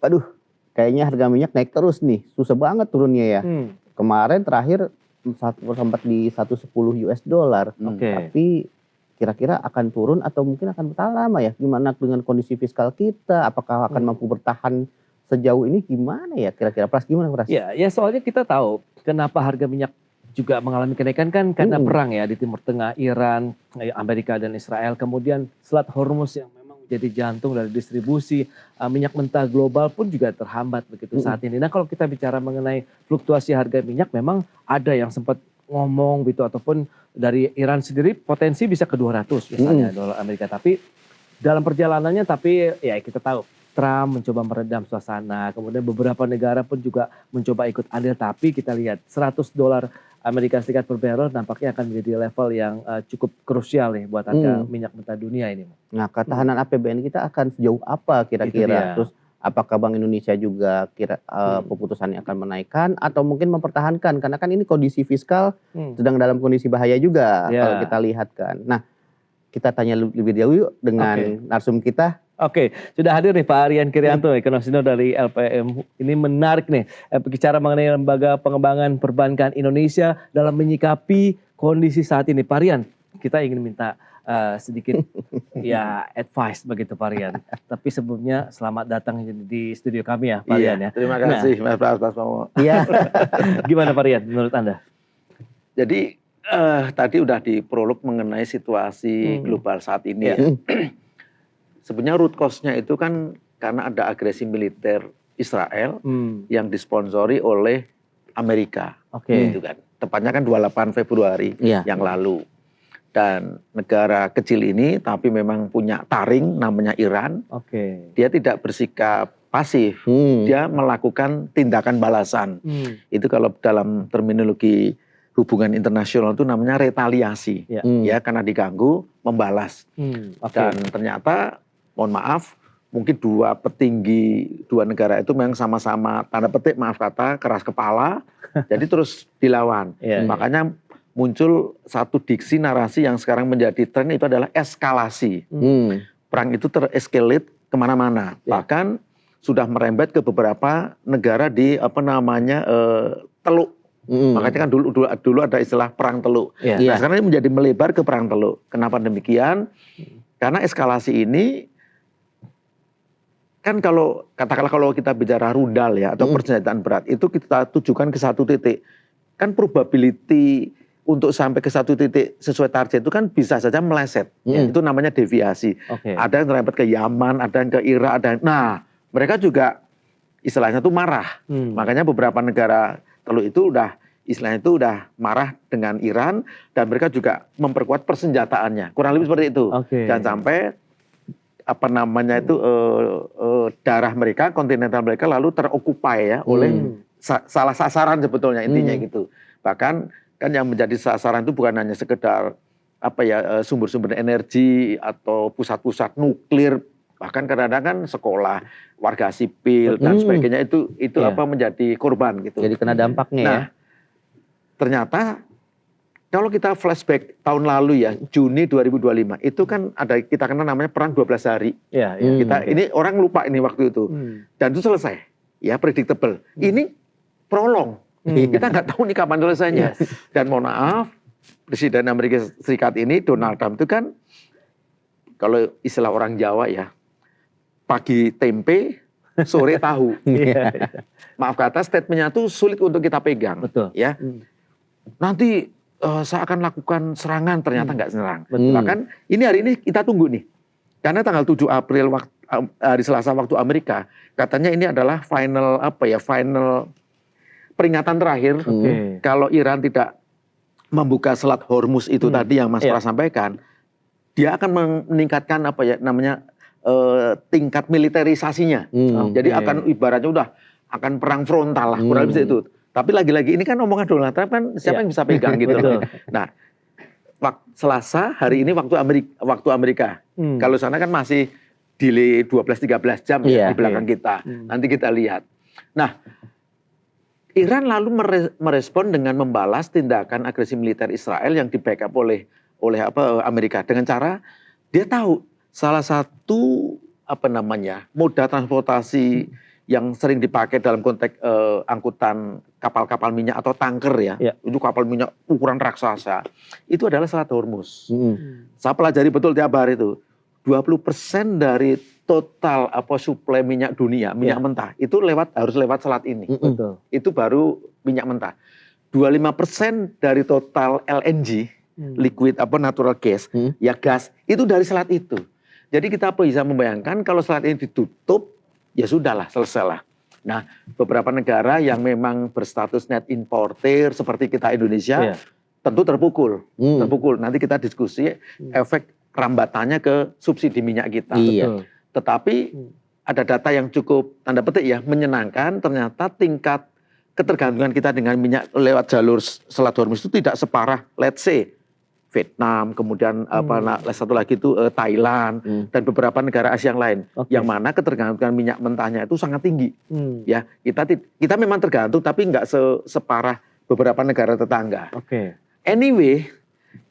Aduh, kayaknya harga minyak naik terus nih, susah banget turunnya ya. Kemarin terakhir sempat di 110 US dollar. Oke. Tapi kira-kira akan turun atau mungkin akan bertahan lama ya? Gimana dengan kondisi fiskal kita? Apakah akan mampu bertahan sejauh ini? Gimana ya kira-kira? Pras, gimana Pras? Ya soalnya kita tahu kenapa harga minyak juga mengalami kenaikan kan karena perang ya di Timur Tengah, Iran, Amerika dan Israel. Kemudian Selat Hormuz yang memang menjadi jantung dari distribusi minyak mentah global pun juga terhambat begitu saat ini. Nah kalau kita bicara mengenai fluktuasi harga minyak, memang ada yang sempat ngomong gitu, ataupun dari Iran sendiri potensi bisa ke 200 misalnya dolar Amerika. Tapi dalam perjalanannya, tapi ya kita tahu Trump mencoba meredam suasana, kemudian beberapa negara pun juga mencoba ikut andil, tapi kita lihat 100 dolar Amerika Serikat per barrel nampaknya akan menjadi level yang cukup krusial nih buat harga minyak mentah dunia ini. Nah, ketahanan APBN kita akan sejauh apa kira-kira? Terus apakah Bank Indonesia juga keputusannya akan menaikkan atau mungkin mempertahankan? Karena kan ini kondisi fiskal sedang dalam kondisi bahaya juga kalau kita lihat kan. Nah, kita tanya lebih jauh yuk dengan narsum kita. Oke, sudah hadir nih Pak Aryan Kirianto, ekonomisino dari LPM. Ini menarik nih, bicara mengenai lembaga pengembangan perbankan Indonesia dalam menyikapi kondisi saat ini. Pak Aryan, kita ingin minta sedikit ya advice begitu Pak Aryan. Tapi sebelumnya selamat datang di studio kami ya Pak Aryan ya. Terima kasih Mas Pramono. Iya. Gimana Pak Aryan menurut Anda? Jadi tadi udah diprolog mengenai situasi global saat ini. Sebenarnya root cause-nya itu kan karena ada agresi militer Israel yang disponsori oleh Amerika. Gitu kan. Tepatnya kan 28 Februari yang lalu. Dan negara kecil ini tapi memang punya taring namanya Iran. Dia tidak bersikap pasif. Dia melakukan tindakan balasan. Itu kalau dalam terminologi hubungan internasional itu namanya retaliasi. Ya, karena diganggu membalas. Dan ternyata mohon maaf, mungkin dua petinggi dua negara itu memang sama-sama tanda petik maaf kata keras kepala, jadi terus dilawan. Makanya muncul satu diksi narasi yang sekarang menjadi tren, itu adalah eskalasi. Perang itu tereskalate kemana-mana, bahkan sudah merembet ke beberapa negara di Teluk. Makanya kan dulu ada istilah perang Teluk. Nah sekarang ini menjadi melebar ke perang Teluk. Kenapa demikian? Karena eskalasi ini kan katakanlah kalau kita bicara rudal ya atau persenjataan berat, itu kita tujukan ke satu titik. Kan probability untuk sampai ke satu titik sesuai target itu kan bisa saja meleset. Itu namanya deviasi. Ada yang terlambat ke Yaman, ada yang ke Irak, nah mereka juga istilahnya tuh marah. Makanya beberapa negara Teluk itu istilahnya itu udah marah dengan Iran, dan mereka juga memperkuat persenjataannya. Kurang lebih seperti itu. Jangan sampai darah mereka, kontinental mereka lalu terokupai ya oleh salah sasaran sebetulnya intinya gitu. Bahkan kan yang menjadi sasaran itu bukan hanya sekedar sumber-sumber energi atau pusat-pusat nuklir, bahkan kadang-kadang kan sekolah, warga sipil dan sebagainya itu menjadi korban gitu. Jadi kena dampaknya ya. Ternyata kalau kita flashback tahun lalu ya, Juni 2025, itu kan kita kenal namanya perang 12 hari. Ini orang lupa ini waktu itu. Dan itu selesai, ya predictable. Ini prolong. Kita nggak tahu nih kapan selesainya. Dan mohon maaf, Presiden Amerika Serikat ini, Donald Trump itu kan, kalau istilah orang Jawa ya, pagi tempe, sore tahu. Maaf kata, statementnya itu sulit untuk kita pegang. Ya. Nanti saya akan lakukan serangan, ternyata nggak serang. Bahkan hari ini kita tunggu nih. Karena tanggal 7 April hari Selasa waktu Amerika, katanya ini adalah final peringatan terakhir. Kalau Iran tidak membuka Selat Hormuz itu tadi yang Mas Pras sampaikan, dia akan meningkatkan tingkat militerisasinya. Jadi akan ibaratnya akan perang frontal lah, kurang lebih itu. Tapi lagi-lagi ini kan omongan Donald Trump kan siapa yang bisa pegang gitu loh. Nah, Selasa hari ini waktu Amerika. Kalau sana kan masih delay 12-13 jam di belakang kita. Nanti kita lihat. Nah, Iran lalu merespon dengan membalas tindakan agresi militer Israel yang di-backup oleh Amerika dengan cara dia tahu salah satu moda transportasi yang sering dipakai dalam konteks angkutan kapal-kapal minyak atau tanker ya, itu kapal minyak ukuran raksasa, itu adalah Selat Hormuz. Saya pelajari betul tiap hari itu, 20% dari total suplai minyak dunia, minyak mentah, itu harus lewat selat ini. Itu baru minyak mentah. 25% dari total LNG, liquid natural gas, ya gas, itu dari selat itu. Jadi kita bisa membayangkan kalau selat ini ditutup, ya sudahlah, selesailah. Nah, beberapa negara yang memang berstatus net importer seperti kita Indonesia, tentu terpukul. Nanti kita diskusi efek rambatannya ke subsidi minyak kita. Tetapi ada data yang cukup tanda petik ya, menyenangkan. Ternyata tingkat ketergantungan kita dengan minyak lewat jalur Selat Hormuz itu tidak separah, let's say, Vietnam, kemudian satu lagi itu Thailand dan beberapa negara Asia yang lain, yang mana ketergantungan minyak mentahnya itu sangat tinggi. Ya, kita memang tergantung, tapi nggak separah beberapa negara tetangga. Anyway,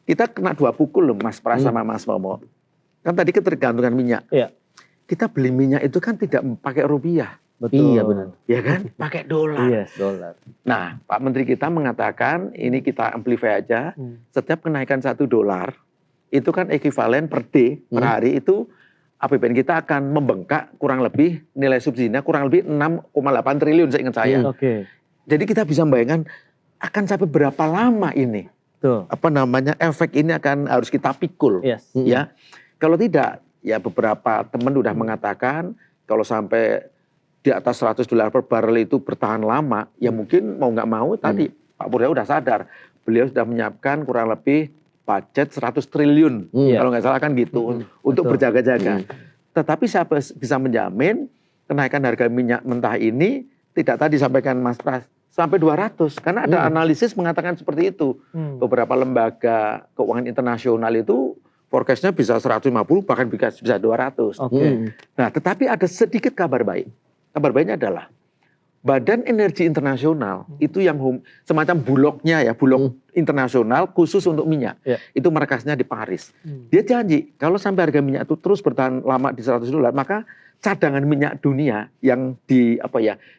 kita kena dua pukul loh, Mas Pras sama Mas Momo. Kan tadi ketergantungan minyak. Kita beli minyak itu kan tidak pakai rupiah. Iya benar. Ya kan? Pakai dolar. Dolar. Nah, Pak Menteri kita mengatakan, ini kita amplify aja, setiap kenaikan $1, itu kan ekuivalen per day, per hari itu APBN kita akan membengkak kurang lebih, nilai subsidinya kurang lebih 6,8 triliun seingat saya. Jadi kita bisa membayangkan akan sampai berapa lama ini. Efek ini akan harus kita pikul. Ya. Kalau tidak, ya beberapa teman sudah mengatakan, kalau sampai di atas $100 per barrel itu bertahan lama, ya mungkin mau nggak mau tadi Pak Purya udah sadar, beliau sudah menyiapkan kurang lebih budget 100 triliun, kalau nggak salah kan gitu, untuk berjaga-jaga. Tetapi saya bisa menjamin kenaikan harga minyak mentah ini tidak tadi sampaikan Mas Pras, sampai 200, karena ada analisis mengatakan seperti itu. Beberapa lembaga keuangan internasional itu forecast-nya bisa 150, bahkan bisa 200. Nah, tetapi ada sedikit kabar baik. Kabar baiknya adalah Badan Energi Internasional itu yang semacam bulognya ya, bulog internasional khusus untuk minyak. Itu markasnya di Paris. Dia janji kalau sampai harga minyak itu terus bertahan lama di $100, maka cadangan minyak dunia yang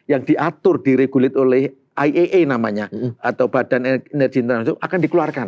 yang diatur, diregulit oleh IEA namanya atau Badan Energi Internasional akan dikeluarkan.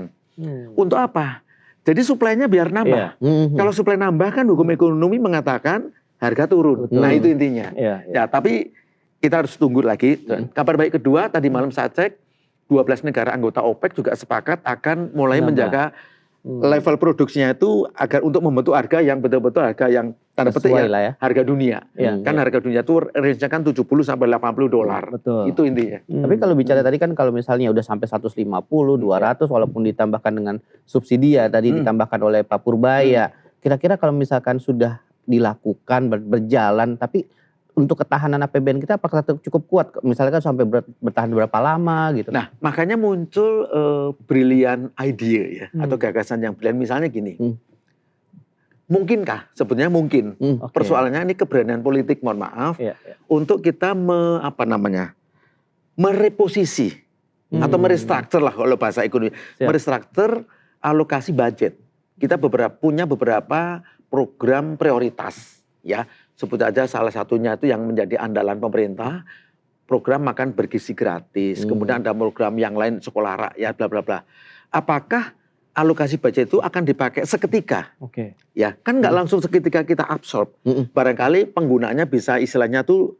Untuk apa? Jadi suplainya biar nambah. Kalau suplai nambah kan hukum ekonomi mengatakan harga turun. Nah itu intinya. Ya, tapi kita harus tunggu lagi. Kabar baik kedua, tadi malam saya cek, 12 negara anggota OPEC juga sepakat akan mulai menjaga level produksinya itu agar untuk membentuk harga yang betul-betul harga yang tanda petik ya, harga dunia. Kan harga dunia itu range-nya kan $70 sampai $80. Itu intinya. Tapi kalau bicara tadi kan kalau misalnya udah sampai 150, 200 walaupun ditambahkan dengan subsidi ya tadi ditambahkan oleh Pak Purbaya. Kira-kira kalau misalkan sudah dilakukan berjalan, tapi untuk ketahanan APBN kita apakah cukup kuat? Misalnya kan sampai bertahan berapa lama gitu? Nah, makanya muncul brilliant idea ya, atau gagasan yang brilian. Misalnya gini, mungkinkah? Sebenarnya mungkin. Persoalannya ini keberanian politik, mohon maaf, untuk kita mereposisi atau merestructure lah kalau bahasa ekonomi, merestructure alokasi budget. Kita punya beberapa program prioritas ya, sebut aja salah satunya itu yang menjadi andalan pemerintah, program makan bergizi gratis, kemudian ada program yang lain sekolah rakyat bla bla bla. Apakah alokasi budget itu akan dipakai seketika? Ya, kan nggak langsung seketika kita absorb. Barangkali penggunaannya bisa istilahnya tuh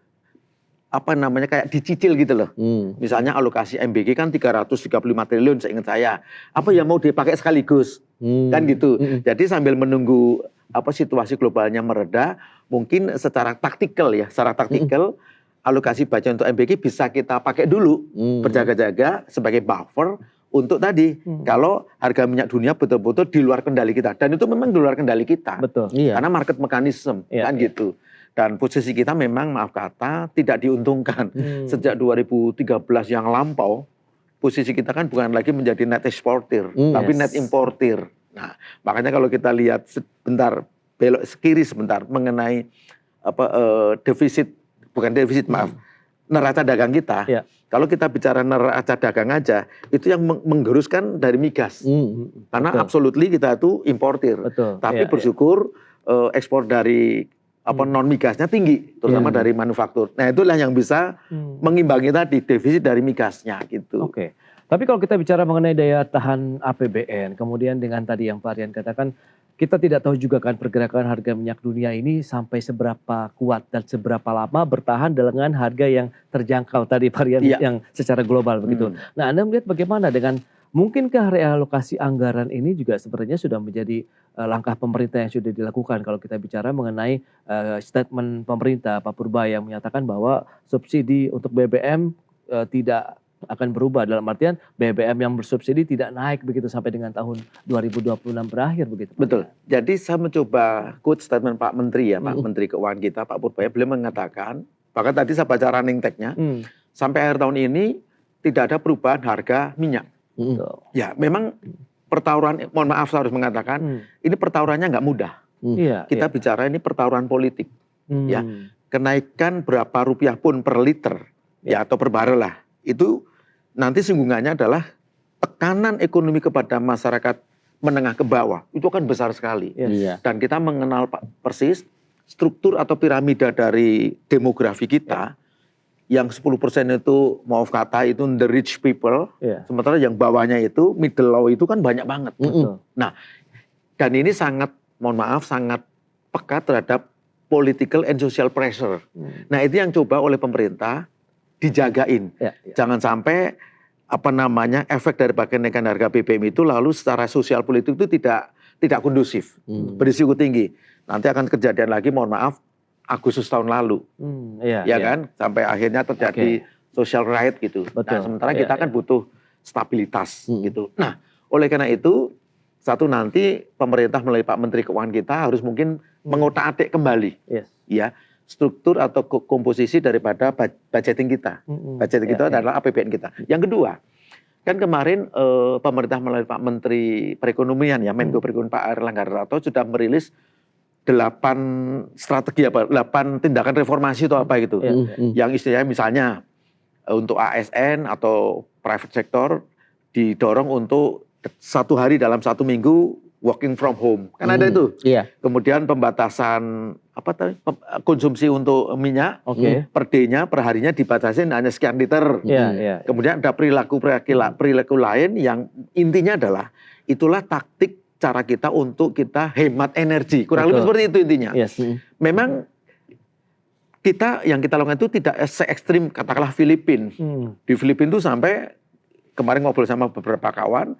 kayak dicicil gitu loh. Misalnya alokasi MBG kan 335 triliun seingat saya. Apa yang mau dipakai sekaligus? Kan gitu. Jadi sambil menunggu situasi globalnya mereda, mungkin secara taktikal alokasi budget untuk MBG bisa kita pakai dulu, berjaga-jaga sebagai buffer untuk tadi kalau harga minyak dunia betul-betul di luar kendali kita, dan itu memang di luar kendali kita. Karena market mechanism kan gitu. Dan posisi kita memang maaf kata tidak diuntungkan. Sejak 2013 yang lampau, posisi kita kan bukan lagi menjadi net exporter, tapi net importer. Nah, makanya kalau kita lihat sebentar, belok kiri sebentar mengenai neraca dagang kita. Kalau kita bicara neraca dagang aja, itu yang menggeruskan dari migas. Karena absolutely kita itu importer. Tapi bersyukur ekspor dari non migasnya tinggi, terutama dari manufaktur. Nah itulah yang bisa mengimbangi tadi defisit dari migasnya gitu. Oke. Tapi kalau kita bicara mengenai daya tahan APBN, kemudian dengan tadi yang Pak Rian katakan, kita tidak tahu juga kan pergerakan harga minyak dunia ini sampai seberapa kuat dan seberapa lama bertahan dengan harga yang terjangkau tadi Pak Rian yang secara global begitu. Nah Anda melihat bagaimana dengan mungkinkah realokasi anggaran ini juga sebenarnya sudah menjadi langkah pemerintah yang sudah dilakukan kalau kita bicara mengenai statement pemerintah Pak Purba yang menyatakan bahwa subsidi untuk BBM tidak akan berubah, dalam artian BBM yang bersubsidi tidak naik begitu sampai dengan tahun 2026 berakhir begitu. Betul. Jadi saya mencoba quote statement Pak Menteri ya, Pak Menteri Keuangan kita Pak Purbaya, beliau mengatakan, bahkan tadi saya baca running tag-nya, sampai akhir tahun ini tidak ada perubahan harga minyak. Ya memang pertauran, mohon maaf saya harus mengatakan, ini pertaurannya nggak mudah. Kita bicara ini pertauran politik. Ya, kenaikan berapa rupiah pun per liter ya atau per barel lah, itu nanti singgungannya adalah tekanan ekonomi kepada masyarakat menengah ke bawah itu akan besar sekali. Dan kita mengenal persis struktur atau piramida dari demografi kita, yang 10% itu maaf kata itu the rich people, sementara yang bawahnya itu middle low itu kan banyak banget. Nah, dan ini sangat, mohon maaf, sangat peka terhadap political and social pressure. Nah itu yang coba oleh pemerintah dijagain. Jangan sampai efek dari kenaikan harga BBM itu lalu secara sosial politik itu tidak kondusif, berisiko tinggi. Nanti akan kejadian lagi, mohon maaf, Agustus tahun lalu, kan, sampai akhirnya terjadi social riot gitu. Nah, sementara kita kan butuh stabilitas gitu. Nah, oleh karena itu, satu nanti pemerintah melalui Pak Menteri Keuangan kita harus mungkin mengotak-atik kembali, ya, struktur atau komposisi daripada budgeting kita. Budgeting kita adalah APBN kita. Yang kedua, kan kemarin pemerintah melalui Pak Menteri Perekonomian ya, Menko Perekonomian Pak Airlangga Hartarto sudah merilis 8 strategi 8 tindakan reformasi atau apa gitu. Yang istilahnya misalnya untuk ASN atau private sector didorong untuk 1 hari dalam 1 minggu working from home, kan ada itu. Kemudian pembatasan konsumsi untuk minyak per day-nya, per harinya dibatasi hanya sekian liter. Kemudian ada perilaku lain yang intinya adalah itulah taktik cara kita untuk kita hemat energi. Kurang lebih seperti itu intinya. Memang yang kita lakukan itu tidak se ekstrim katakanlah Filipina. Di Filipina itu sampai kemarin ngobrol sama beberapa kawan,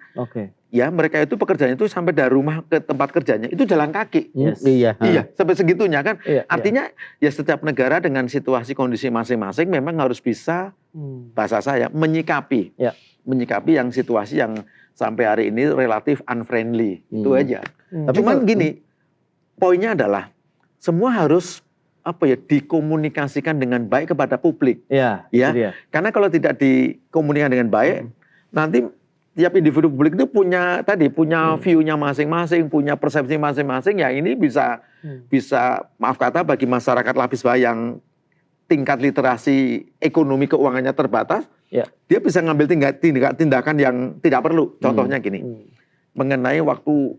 ya mereka itu pekerjaannya itu sampai dari rumah ke tempat kerjanya itu jalan kaki. Iya, sampai segitunya kan. Artinya ya setiap negara dengan situasi kondisi masing-masing memang harus bisa, bahasa saya, menyikapi yang situasi yang sampai hari ini relatif unfriendly. Itu aja. Cuman gini, poinnya adalah semua harus dikomunikasikan dengan baik kepada publik. Karena kalau tidak dikomunikasikan dengan baik, nanti tiap individu publik itu punya view-nya masing-masing, punya persepsi masing-masing. Ya ini bisa maaf kata bagi masyarakat lapis bawah yang tingkat literasi ekonomi keuangannya terbatas, dia bisa ngambil tindakan yang tidak perlu. Contohnya gini, mengenai waktu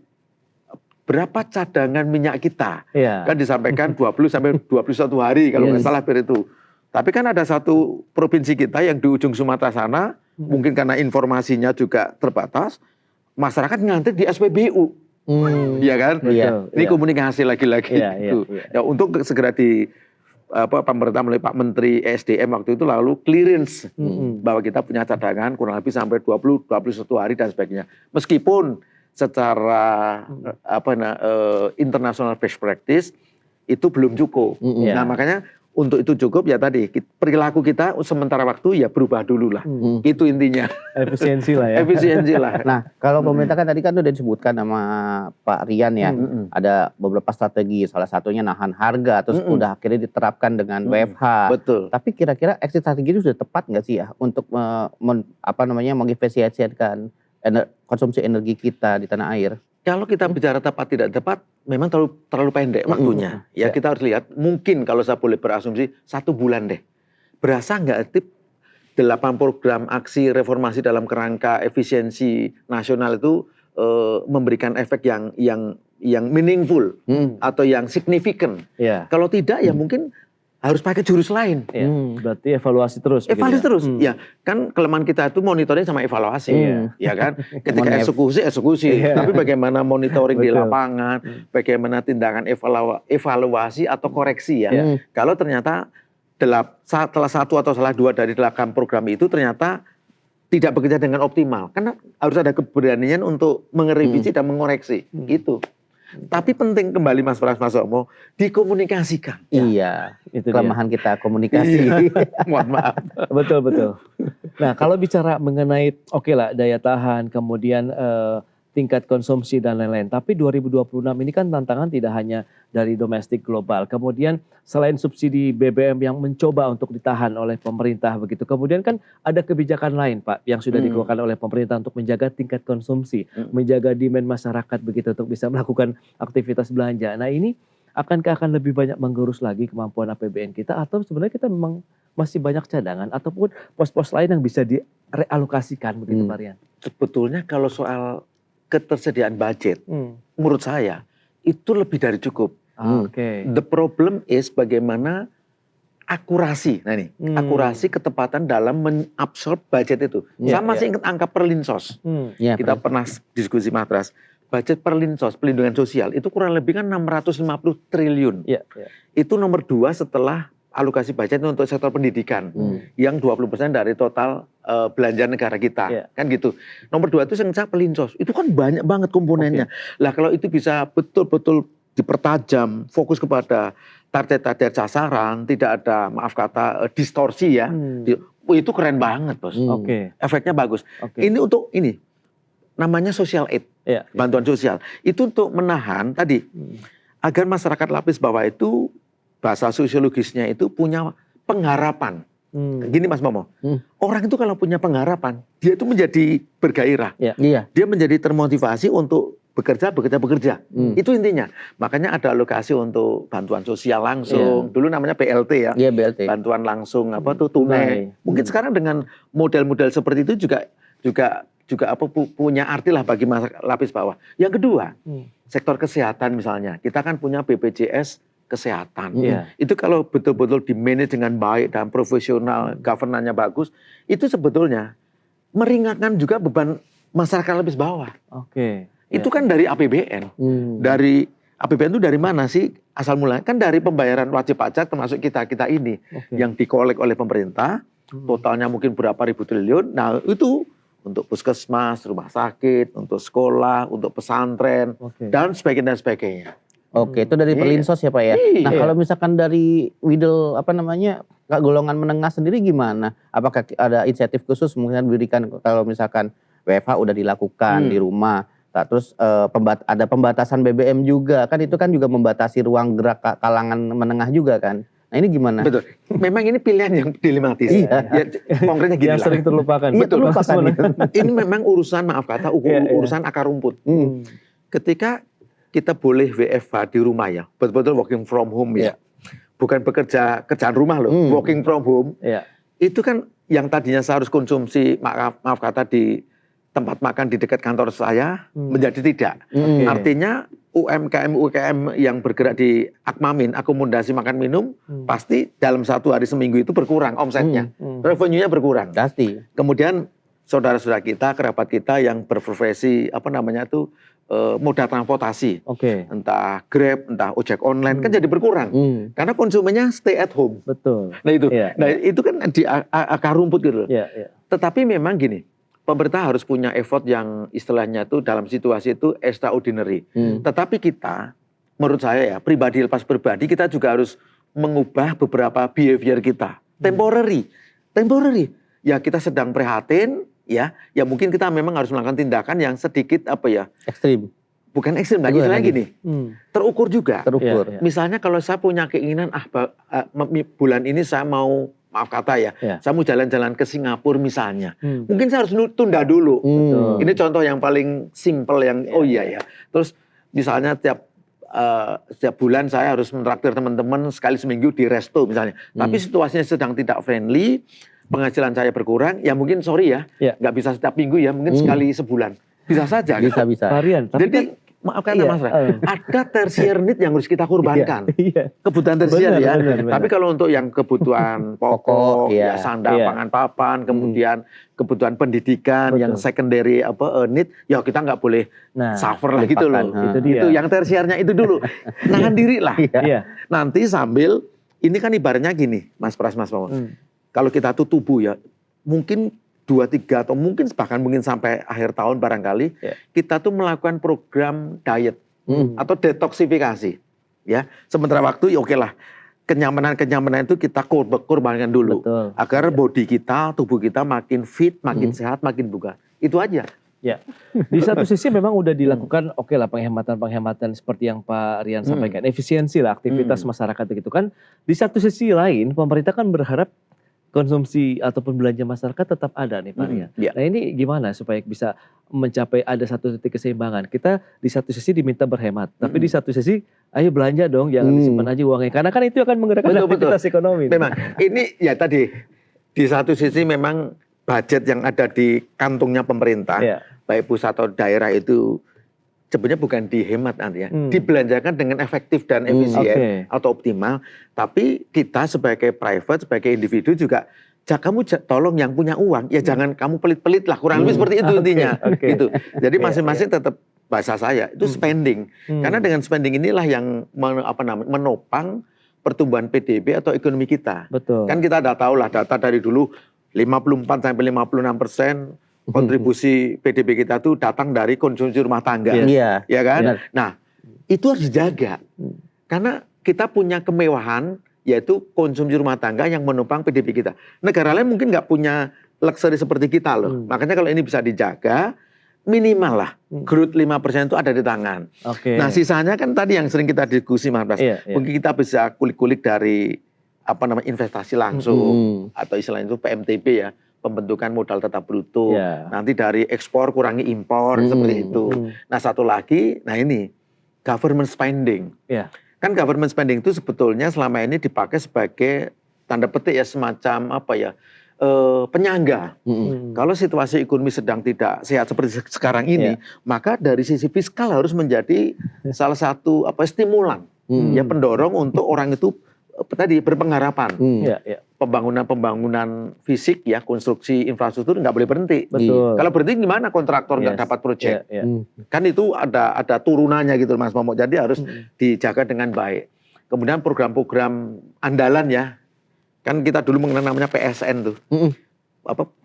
berapa cadangan minyak kita, kan disampaikan 20 sampai 21 hari kalau nggak salah itu. Tapi kan ada satu provinsi kita yang di ujung Sumatera sana, mungkin karena informasinya juga terbatas, masyarakat ngantri di SPBU, ya kan? Ini komunikasi lagi-lagi. Ya, untuk segera pemerintah melalui Pak Menteri ESDM waktu itu lalu clearance bahwa kita punya cadangan kurang lebih sampai 21 hari dan sebagainya. Meskipun secara international best practice itu belum cukup. Nah makanya untuk itu cukup ya tadi perilaku kita sementara waktu ya berubah dulu lah. Itu intinya. Efisiensi lah ya. Efisiensi lah. Nah kalau pemerintah kan tadi kan udah disebutkan sama Pak Rian ya, ada beberapa strategi, salah satunya nahan harga, terus udah akhirnya diterapkan dengan WFH. Betul. Tapi kira-kira exit strategi itu sudah tepat nggak sih ya untuk mengefisiensikan konsumsi energi kita di tanah air? Kalau kita bicara tepat tidak tepat, memang terlalu pendek waktunya. Ya kita harus lihat, mungkin kalau saya boleh berasumsi 1 bulan deh. Berasa nggak 8 program aksi reformasi dalam kerangka efisiensi nasional itu memberikan efek yang yang meaningful atau yang significant. Kalau tidak ya mungkin harus pakai jurus lain. Berarti evaluasi terus. Evaluasi terus. Ya, kan kelemahan kita itu monitoring sama evaluasi. Ya kan? Ketika eksekusi. Tapi bagaimana monitoring di lapangan, bagaimana tindakan evaluasi atau koreksi ya. Kalau ternyata salah satu atau salah dua dari dalam program itu ternyata tidak bekerja dengan optimal. Karena harus ada keberanian untuk mengerevisi dan mengoreksi. Gitu. Tapi penting kembali Mas Omo, dikomunikasikan. Iya, itu kelemahan kita komunikasi. Mohon maaf. Betul. Nah, kalau bicara mengenai daya tahan, kemudian tingkat konsumsi dan lain-lain. Tapi 2026 ini kan tantangan tidak hanya dari domestik global. Kemudian selain subsidi BBM yang mencoba untuk ditahan oleh pemerintah begitu. Kemudian kan ada kebijakan lain Pak yang sudah dikeluarkan oleh pemerintah untuk menjaga tingkat konsumsi, menjaga demand masyarakat begitu untuk bisa melakukan aktivitas belanja. Nah ini akankah akan lebih banyak menggerus lagi kemampuan APBN kita atau sebenarnya kita memang masih banyak cadangan ataupun pos-pos lain yang bisa direalokasikan begitu Pak Rian? Sebetulnya kalau soal ketersediaan budget, menurut saya itu lebih dari cukup. The problem is bagaimana akurasi. Nah ini, akurasi ketepatan dalam mengabsorb budget itu. Saya masih ingat angka Perlinsos. Kita pernah diskusi matras. Budget Perlinsos, pelindungan sosial, itu kurang lebih kan 650 triliun. Itu nomor 2 setelah alokasi budget untuk sektor pendidikan yang 20% dari total belanja negara kita, kan gitu. Nomor 2 itu yang Perlinsos, itu kan banyak banget komponennya. Lah kalau itu bisa betul-betul dipertajam, fokus kepada target-target sasaran, tidak ada maaf kata distorsi ya, itu keren banget bos. Efeknya bagus. Ini untuk ini namanya social aid, bantuan sosial. Itu untuk menahan tadi agar masyarakat lapis bawah itu bahasa sosiologisnya itu punya pengharapan. Gini Mas Momo, orang itu kalau punya pengharapan, dia itu menjadi bergairah. Dia menjadi termotivasi untuk bekerja. Itu intinya. Makanya ada alokasi untuk bantuan sosial langsung. Dulu namanya BLT ya. BLT. Bantuan langsung tunai. Mungkin sekarang dengan model-model seperti itu juga punya arti lah bagi masyarakat lapis bawah. Yang kedua, sektor kesehatan misalnya. Kita kan punya BPJS kesehatan. Itu kalau betul-betul di-manage dengan baik dan profesional, governance-nya bagus, itu sebetulnya meringankan juga beban masyarakat lapis bawah. Itu kan dari APBN. Dari APBN itu dari mana sih asal mulanya? Kan dari pembayaran wajib pajak termasuk kita ini yang dikolek oleh pemerintah, totalnya mungkin berapa ribu triliun. Nah, itu untuk puskesmas, rumah sakit, untuk sekolah, untuk pesantren dan sebagainya. Itu dari Perlinsos ya Pak ya. Nah kalau misalkan dari middle golongan menengah sendiri gimana? Apakah ada inisiatif khusus mungkin diberikan kalau misalkan WFH udah dilakukan di rumah, terus ada pembatasan BBM juga kan itu kan juga membatasi ruang gerak kalangan menengah juga kan. Nah ini gimana? Betul. Memang ini pilihan yang dilematis. Konkretnya gini yang sering terlupakan. Terlupakan. Ini memang urusan maaf kata urusan akar rumput. Ketika kita boleh WFH di rumah ya, betul-betul working from home ya. Bukan kerjaan rumah loh, working from home. Itu kan yang tadinya saya harus konsumsi, maaf kata di tempat makan di dekat kantor saya, menjadi tidak. Artinya UMKM yang bergerak di Akmamin, akomodasi makan minum, pasti dalam 1 hari seminggu itu berkurang omsetnya. Revenue-nya berkurang. Pasti. Kemudian saudara-saudara kita, kerabat kita yang berprofesi moda transportasi, entah Grab, entah ojek online kan jadi berkurang, karena konsumennya stay at home. Betul. Nah itu, itu kan di akar rumput gitu. Tetapi memang gini, pemerintah harus punya effort yang istilahnya itu dalam situasi itu extraordinary. Tetapi kita, menurut saya ya, lepas pribadi kita juga harus mengubah beberapa behavior kita, temporary. Ya kita sedang prihatin. Ya mungkin kita memang harus melakukan tindakan yang sedikit ekstrim. Bukan ekstrim lagi nih. Terukur juga. Misalnya kalau saya punya keinginan bulan ini saya mau saya mau jalan-jalan ke Singapura misalnya. Mungkin saya harus tunda dulu. Ini contoh yang paling simple yang Terus misalnya setiap bulan saya harus menraktir teman-teman sekali seminggu di resto misalnya. Tapi situasinya sedang tidak friendly. Penghasilan saya berkurang, ya mungkin sorry ya, nggak bisa setiap minggu ya, mungkin sekali sebulan. Bisa saja. Bisa. Varian. Tapi jadi, maafkan Mas, ada tersier need yang harus kita korbankan. Iya. Kebutuhan tersier ya. Benar. Tapi kalau untuk yang kebutuhan pokok, ya sandang, pangan, papan, kemudian kebutuhan pendidikan, yang secondary need, ya kita nggak boleh suffer lah gitu loh. Itu yang tersiernya itu dulu. Nahan diri lah. Nanti sambil, ini kan ibaratnya gini, Mas Pras, Mas Mawon. Kalau kita tuh tubuh ya, mungkin 2, 3 atau mungkin bahkan mungkin sampai akhir tahun barangkali kita tuh melakukan program diet atau detoksifikasi ya. Sementara waktu ya oke lah, kenyamanan itu kita korbankan dulu. Betul. Agar body kita, tubuh kita makin fit, makin sehat, makin bugar. Itu aja. Ya, di satu sisi memang udah dilakukan oke lah penghematan seperti yang Pak Rian sampaikan, efisiensi lah aktivitas masyarakat gitu kan. Di satu sisi lain pemerintah kan berharap konsumsi ataupun belanja masyarakat tetap ada nih Pak Rian. Nah ini gimana supaya bisa mencapai ada satu titik keseimbangan. Kita di satu sisi diminta berhemat, tapi di satu sisi ayo belanja dong, jangan disimpan aja uangnya. Karena kan itu akan menggerakkan aktivitas ekonomi. Memang ini ya tadi di satu sisi memang budget yang ada di kantongnya pemerintah, baik pusat atau daerah itu sebenarnya bukan dihemat nanti ya, dibelanjakan dengan efektif dan efisien atau optimal. Tapi kita sebagai private, sebagai individu juga, kamu tolong yang punya uang, ya jangan kamu pelit-pelit lah, kurang lebih seperti itu intinya. Gitu. Jadi masing-masing tetap bahasa saya itu spending, karena dengan spending inilah yang menopang pertumbuhan PDB atau ekonomi kita. Betul. Kan kita udah tahu lah data dari dulu 54 sampai 56% kontribusi PDB kita tuh datang dari konsumsi rumah tangga, ya kan? Nah, itu harus dijaga, karena kita punya kemewahan, yaitu konsumsi rumah tangga yang menopang PDB kita. Negara lain mungkin nggak punya luxury seperti kita loh. Makanya kalau ini bisa dijaga, minimal lah, growth 5% itu ada di tangan. Nah, sisanya kan tadi yang sering kita diskusi, Mas Bas. Mungkin kita bisa kulik-kulik dari investasi langsung atau istilahnya itu PMTB ya. Pembentukan modal tetap bruto, nanti dari ekspor kurangi impor seperti itu. Nah satu lagi, nah ini government spending. Kan government spending itu sebetulnya selama ini dipakai sebagai tanda petik ya semacam penyangga. Kalau situasi ekonomi sedang tidak sehat seperti sekarang ini, maka dari sisi fiskal harus menjadi salah satu stimulan, ya pendorong untuk orang itu tadi berpengharapan. Pembangunan fisik ya, konstruksi infrastruktur nggak boleh berhenti. Betul. Kalau berhenti gimana kontraktor nggak dapat proyek? Kan itu ada turunannya gitu Mas Momo. Jadi harus dijaga dengan baik. Kemudian program-program andalan ya. Kan kita dulu mengenal namanya PSN tuh.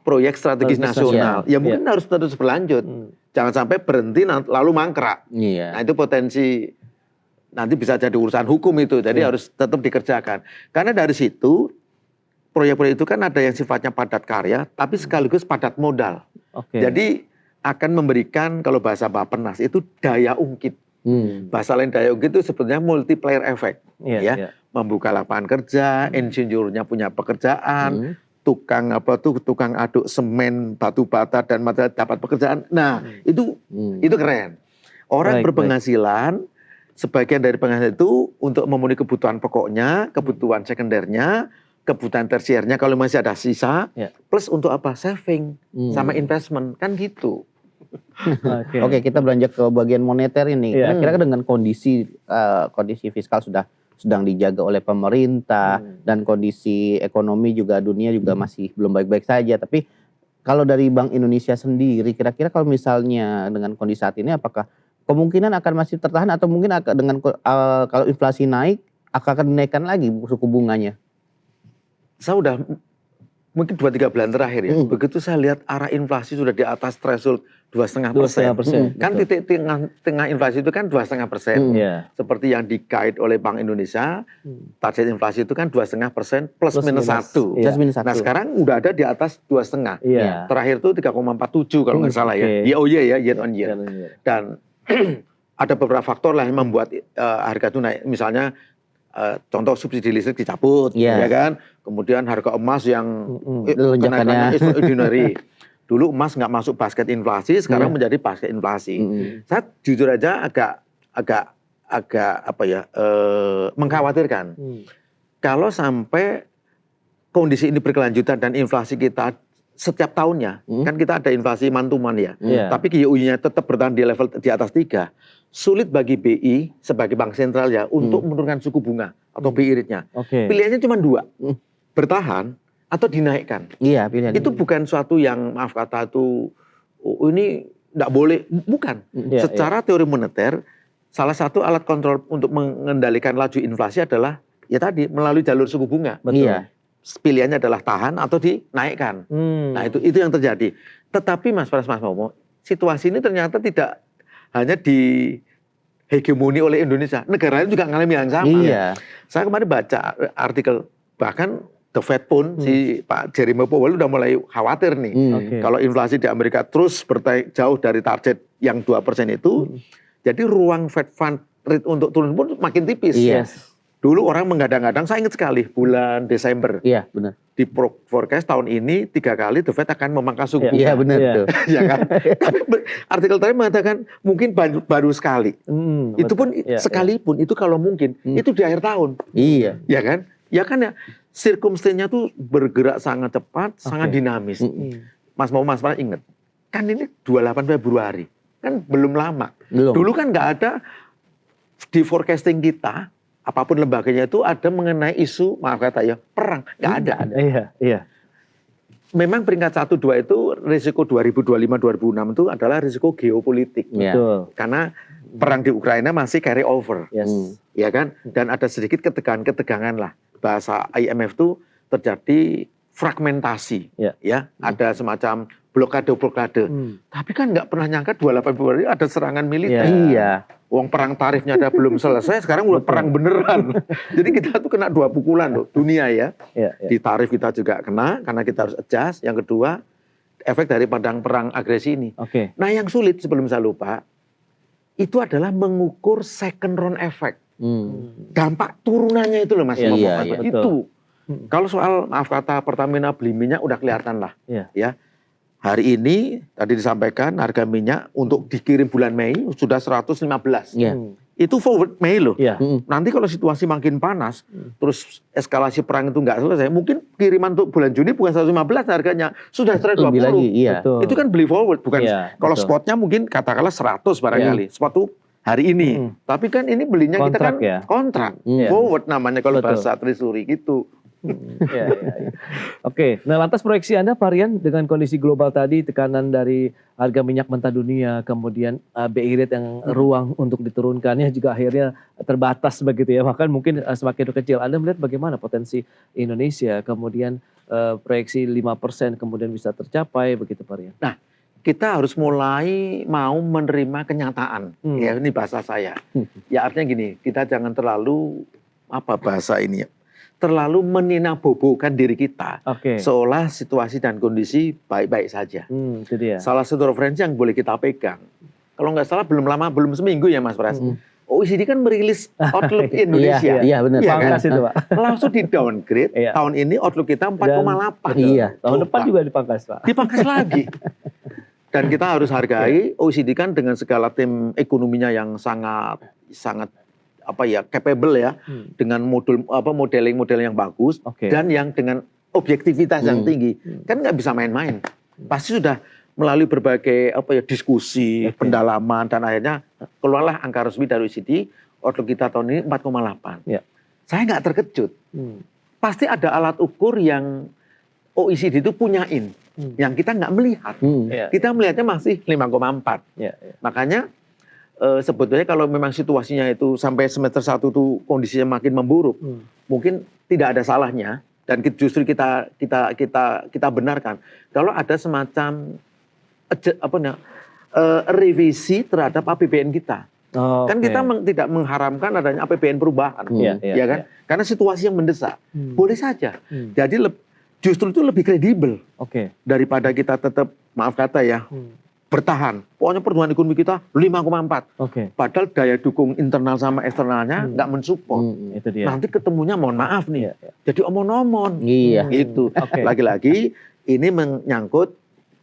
Proyek strategis nasional. Ya mungkin harus terus berlanjut. Jangan sampai berhenti lalu mangkrak. Nah itu potensi nanti bisa jadi urusan hukum itu. Jadi harus tetap dikerjakan. Karena dari situ proyek-proyek itu kan ada yang sifatnya padat karya, tapi sekaligus padat modal. Jadi akan memberikan, kalau bahasa Bappenas itu daya ungkit. Bahasa lain daya ungkit itu sebetulnya multiplier effect. Membuka lapangan kerja, insinyurnya punya pekerjaan, tukang aduk semen, batu bata dan material dapat pekerjaan. Nah itu keren. Orang berpenghasilan, sebagian dari penghasilan itu untuk memenuhi kebutuhan pokoknya, kebutuhan sekundernya, kebutuhan tersiernya kalau masih ada sisa, plus untuk apa? Saving sama investment, kan gitu. Oke, kita belanja ke bagian moneter ini. Kira-kira dengan kondisi fiskal sedang dijaga oleh pemerintah dan kondisi ekonomi juga dunia juga masih belum baik-baik saja. Tapi kalau dari Bank Indonesia sendiri, kira-kira kalau misalnya dengan kondisi saat ini, apakah kemungkinan akan masih tertahan atau mungkin dengan kalau inflasi naik akan dinaikkan lagi suku bunganya? Saya udah mungkin 2-3 bulan terakhir ya, begitu saya lihat arah inflasi sudah di atas threshold 2,5%. Kan titik tengah inflasi itu kan 2,5%. Seperti yang di-guide oleh Bank Indonesia, target inflasi itu kan 2,5% plus minus 1. Nah sekarang udah ada di atas 2,5. Terakhir itu 3,47 kalau nggak salah ya. Year on year. Dan ada beberapa faktor lah yang membuat harga itu naik. Misalnya contoh subsidi listrik dicabut, ya kan. Kemudian harga emas yang kenaikannya extraordinary. Dulu emas nggak masuk basket inflasi, sekarang menjadi basket inflasi. Saya jujur aja agak mengkhawatirkan. Kalau sampai kondisi ini berkelanjutan dan inflasi kita setiap tahunnya kan kita ada inflasi mantuman ya. Tapi QIU-nya tetap bertahan di level di atas 3. Sulit bagi BI sebagai bank sentral ya untuk menurunkan suku bunga atau BI rate-nya. Pilihannya cuma 2. Bertahan atau dinaikkan. Iya, pilihan. Itu bukan suatu yang maaf kata itu ini enggak boleh, bukan. Secara teori moneter salah satu alat kontrol untuk mengendalikan laju inflasi adalah ya tadi melalui jalur suku bunga. Iya. Pilihannya adalah tahan atau dinaikkan. Nah, itu yang terjadi. Tetapi Mas Momo, situasi ini ternyata tidak hanya dihegemoni oleh Indonesia. Negara lain juga mengalami yang sama. Iya. Saya kemarin baca artikel, bahkan The Fed pun si Pak Jeremy Powell udah mulai khawatir nih. Kalau inflasi di Amerika terus jauh dari target yang 2% itu, jadi ruang Fed Fund Rate untuk turun pun makin tipis. Dulu orang menggadang-gadang, saya ingat sekali bulan Desember. Iya, benar. Di forecast tahun ini 3 kali The Fed akan memangkas suku bunga. Iya, benar tuh. Ya kan? Tapi artikel tadi mengatakan mungkin baru sekali. Itu pun sekalipun itu kalau mungkin itu di akhir tahun. Iya. Ya kan? Ya kan ya. Circumstance-nya tuh bergerak sangat cepat, sangat dinamis. Mas Pras ingat, kan ini 28 Februari. Kan belum lama. Dulu kan nggak ada di forecasting kita, apapun lembaganya itu ada mengenai isu, maaf kata ya, perang. Nggak ada. Iya. Memang peringkat 1, 2 itu risiko 2025-2006 itu adalah risiko geopolitik. Betul. Karena perang di Ukraina masih carry over. Ya kan? Dan ada sedikit ketegangan lah. Bahasa IMF itu terjadi fragmentasi. Ya, ada semacam blokade. Tapi kan nggak pernah nyangka 28 Februari ada serangan militer. Iya. Uang perang tarifnya ada belum selesai, sekarang udah perang beneran. Jadi kita tuh kena 2 pukulan loh, dunia ya. Di tarif kita juga kena, karena kita harus adjust. Yang kedua, efek dari perang agresi ini. Nah yang sulit sebelum saya lupa, itu adalah mengukur second round effect. Dampak turunannya itu loh Mas. Itu. Kalau soal maaf kata Pertamina beli minyak udah kelihatan lah. Ya. Hari ini tadi disampaikan harga minyak untuk dikirim bulan Mei sudah 115. Itu forward Mei loh. Nanti kalau situasi makin panas, terus eskalasi perang itu nggak selesai, mungkin kiriman untuk bulan Juni bukan 115 harganya, sudah 120. Lagi, Itu kan beli forward, bukan kalau spotnya mungkin katakanlah 100 barangkali. Spot itu hari ini. Tapi kan ini belinya kontrak, kita kan kontrak. Forward namanya kalau bahasa treasury gitu. Oke, nah lantas proyeksi Anda Pak Rian dengan kondisi global tadi, tekanan dari harga minyak mentah dunia, kemudian BI rate yang ruang untuk diturunkannya juga akhirnya terbatas begitu ya, bahkan mungkin semakin kecil. Anda melihat bagaimana potensi Indonesia, kemudian proyeksi 5% kemudian bisa tercapai begitu Pak Rian? Nah, kita harus mulai mau menerima kenyataan. Ya, ini bahasa saya. Ya artinya gini, kita jangan terlalu bahasa ini ya, terlalu meninabobokan diri kita seolah situasi dan kondisi baik-baik saja. Itu dia. Salah satu referensi yang boleh kita pegang, kalau nggak salah belum seminggu ya Mas Pras, OECD kan merilis outlook Indonesia. Iya benar. Ya, kan? Itu, Pak. Langsung di downgrade, tahun ini outlook kita 4,8. Iya. Tahun depan juga dipangkas Pak. Dipangkas lagi. Dan kita harus hargai OECD kan dengan segala tim ekonominya yang sangat capable ya, dengan modeling yang bagus dan yang dengan objektivitas yang tinggi. Kan nggak bisa main-main. Pasti sudah melalui berbagai diskusi, pendalaman dan akhirnya keluarlah angka resmi dari OECD, outlook kita tahun ini 4,8. Saya nggak terkejut. Pasti ada alat ukur yang OECD itu punyain, yang kita nggak melihat. Kita melihatnya masih 5,4. Makanya sebetulnya kalau memang situasinya itu sampai semester 1 itu kondisinya makin memburuk, mungkin tidak ada salahnya dan justru kita benarkan kalau ada semacam revisi terhadap APBN kita. Kan kita tidak mengharamkan adanya APBN perubahan, ya kan? Karena situasi yang mendesak, boleh saja. Jadi justru itu lebih kredibel daripada kita tetap maaf kata ya. Bertahan. Pokoknya pertumbuhan ekonomi kita 5,4. Padahal daya dukung internal sama eksternalnya nggak mensupport. Itu dia. Nanti ketemunya mohon maaf nih. Jadi omon-omon. Gitu. Lagi-lagi ini menyangkut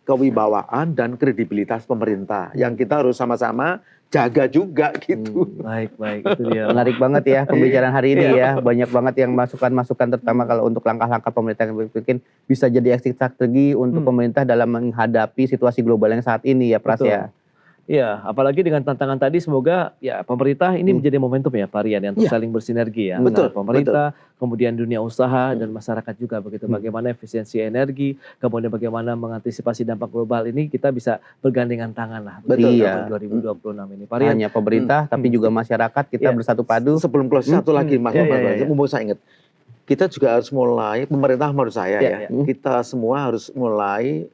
kewibawaan dan kredibilitas pemerintah. Yang kita harus sama-sama jaga juga gitu. Baik, itu dia. Menarik banget ya pembicaraan hari ini ya. Banyak banget yang masukan-masukan terutama kalau untuk langkah-langkah pemerintah yang mungkin bisa jadi exit strategi untuk pemerintah dalam menghadapi situasi global yang saat ini ya Pras ya. Iya, apalagi dengan tantangan tadi semoga ya pemerintah ini menjadi momentum ya Pak Rian ya, untuk saling bersinergi ya. Betul, Antara pemerintah, kemudian dunia usaha dan masyarakat juga begitu. Bagaimana efisiensi energi, kemudian bagaimana mengantisipasi dampak global ini kita bisa bergandengan tangan lah. Betul. Di Iya. tahun 2026 ini. Pak Rian. Hanya pemerintah tapi juga masyarakat kita bersatu padu. Sebelum close satu lagi Mas, Iya. mumpung saya ingat. Kita juga harus mulai, pemerintah menurut saya Iya. kita semua harus mulai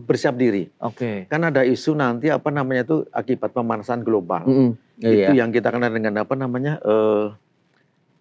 bersiap diri. Oke. Kan ada isu nanti itu akibat pemanasan global. Iya. Itu yang kita kenal dengan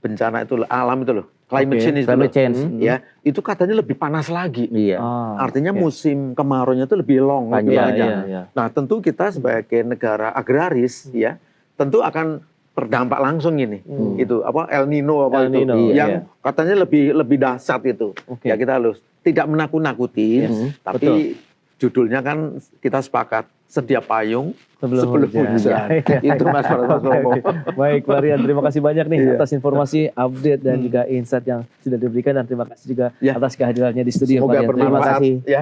bencana itu alam itu loh. Climate change itu Climate loh. change. Ya, itu katanya lebih panas lagi. Iya. Artinya musim kemaraunya itu lebih long, lebih panjang. Iya. Nah, tentu kita sebagai negara agraris ya, tentu akan terdampak langsung ini. Itu El Nino El Nino, yang katanya lebih dahsyat itu. Oke. Ya kita harus tidak menakut-nakuti, tapi judulnya kan kita sepakat sedia payung sebelum hujan. Itu Mas Prasowo. Baik, Pak Rian, terima kasih banyak nih atas informasi, update dan juga insight yang sudah diberikan, dan terima kasih juga atas kehadirannya di studio. Semoga Pak Rian. Terima bermanfaat kasih. ya.